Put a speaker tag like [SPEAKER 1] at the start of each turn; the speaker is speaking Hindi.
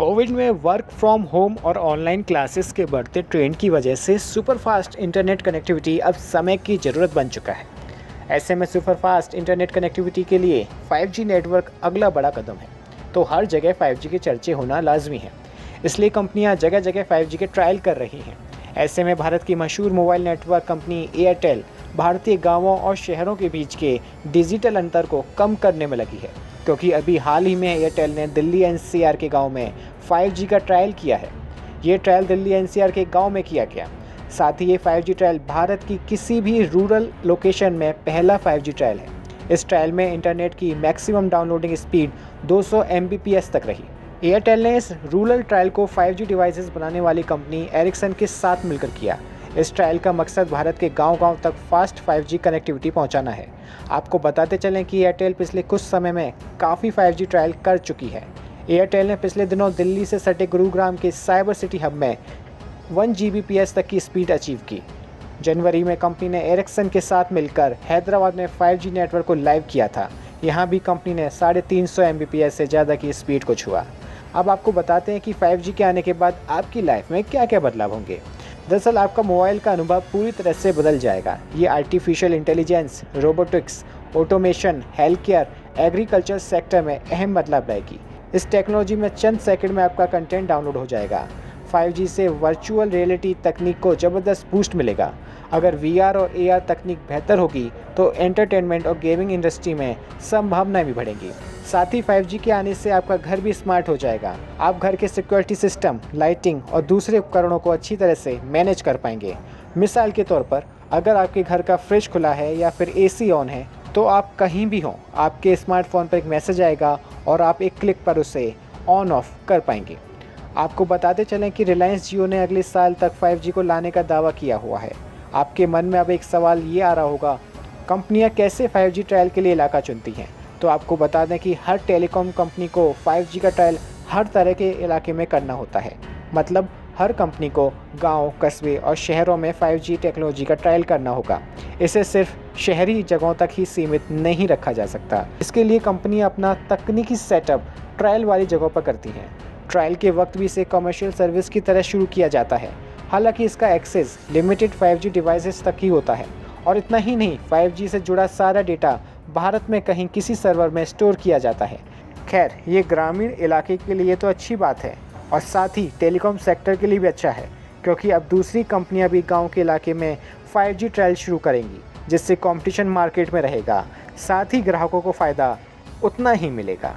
[SPEAKER 1] कोविड में वर्क फ्रॉम होम और ऑनलाइन क्लासेस के बढ़ते ट्रेंड की वजह से सुपरफास्ट इंटरनेट कनेक्टिविटी अब समय की ज़रूरत बन चुका है। ऐसे में सुपरफास्ट इंटरनेट कनेक्टिविटी के लिए 5G नेटवर्क अगला बड़ा कदम है। तो हर जगह 5G के चर्चे होना लाजमी है, इसलिए कंपनियां जगह जगह 5G के ट्रायल कर रही हैं। ऐसे में भारत की मशहूर मोबाइल नेटवर्क कंपनी एयरटेल भारतीय गाँवों और शहरों के बीच के डिजिटल अंतर को कम करने में लगी है, क्योंकि अभी हाल ही में एयरटेल ने दिल्ली एनसीआर के गांव में 5G का ट्रायल किया है। ये ट्रायल दिल्ली एनसीआर के गांव में किया गया। साथ ही ये 5G ट्रायल भारत की किसी भी रूरल लोकेशन में पहला 5G ट्रायल है। इस ट्रायल में इंटरनेट की मैक्सिमम डाउनलोडिंग स्पीड 200 Mbps तक रही। एयरटेल ने इस रूरल ट्रायल को 5G डिवाइसेस बनाने वाली कंपनी एरिक्सन के साथ मिलकर किया। इस ट्रायल का मकसद भारत के गांव-गांव तक फास्ट 5G कनेक्टिविटी पहुंचाना है। आपको बताते चलें कि एयरटेल पिछले कुछ समय में काफ़ी 5G ट्रायल कर चुकी है। एयरटेल ने पिछले दिनों दिल्ली से सटे गुरुग्राम के साइबर सिटी हब में 1 Gbps तक की स्पीड अचीव की। जनवरी में कंपनी ने एरिक्सन के साथ मिलकर हैदराबाद में 5G नेटवर्क को लाइव किया था। यहाँ भी कंपनी ने 350 Mbps से ज़्यादा की स्पीड को छुआ। अब आपको बताते हैं कि 5G के आने के बाद आपकी लाइफ में क्या क्या बदलाव होंगे। दरअसल आपका मोबाइल का अनुभव पूरी तरह से बदल जाएगा। ये artificial intelligence, robotics, automation, health care, agriculture sector में अहम बदलाव लाएगी। इस टेक्नोलॉजी में चंद सेकंड में आपका कंटेंट डाउनलोड हो जाएगा। 5G से वर्चुअल रियलिटी तकनीक को ज़बरदस्त बूस्ट मिलेगा। अगर VR और AR तकनीक बेहतर होगी तो एंटरटेनमेंट और गेमिंग इंडस्ट्री में संभावनाएं भी बढ़ेंगी। साथ ही 5G के आने से आपका घर भी स्मार्ट हो जाएगा। आप घर के सिक्योरिटी सिस्टम, लाइटिंग और दूसरे उपकरणों को अच्छी तरह से मैनेज कर पाएंगे। मिसाल के तौर पर, अगर आपके घर का फ्रिज खुला है या फिर AC ऑन है, तो आप कहीं भी हों, आपके स्मार्टफोन पर एक मैसेज आएगा और आप एक क्लिक पर उसे ऑन ऑफ कर पाएंगे। आपको बताते चलें कि रिलायंस जियो ने अगले साल तक 5G को लाने का दावा किया हुआ है। आपके मन में अब एक सवाल ये आ रहा होगा, कंपनियां कैसे 5G ट्रायल के लिए इलाका चुनती हैं? तो आपको बता दें कि हर टेलीकॉम कंपनी को 5G का ट्रायल हर तरह के इलाके में करना होता है। मतलब हर कंपनी को गांव, कस्बे और शहरों में 5G टेक्नोलॉजी का ट्रायल करना होगा। इसे सिर्फ शहरी जगहों तक ही सीमित नहीं रखा जा सकता। इसके लिए कंपनियां अपना तकनीकी सेटअप ट्रायल वाली जगहों पर करती हैं। ट्रायल के वक्त भी इसे कमर्शियल सर्विस की तरह शुरू किया जाता है। हालांकि इसका एक्सेस लिमिटेड 5G डिवाइसेस तक ही होता है। और इतना ही नहीं, 5G से जुड़ा सारा डेटा भारत में कहीं किसी सर्वर में स्टोर किया जाता है। खैर, ये ग्रामीण इलाके के लिए तो अच्छी बात है और साथ ही टेलीकॉम सेक्टर के लिए भी अच्छा है, क्योंकि अब दूसरी कंपनियां भी गांव के इलाके में 5G ट्रायल शुरू करेंगी, जिससे कंपटीशन मार्केट में रहेगा। साथ ही ग्राहकों को फ़ायदा उतना ही मिलेगा।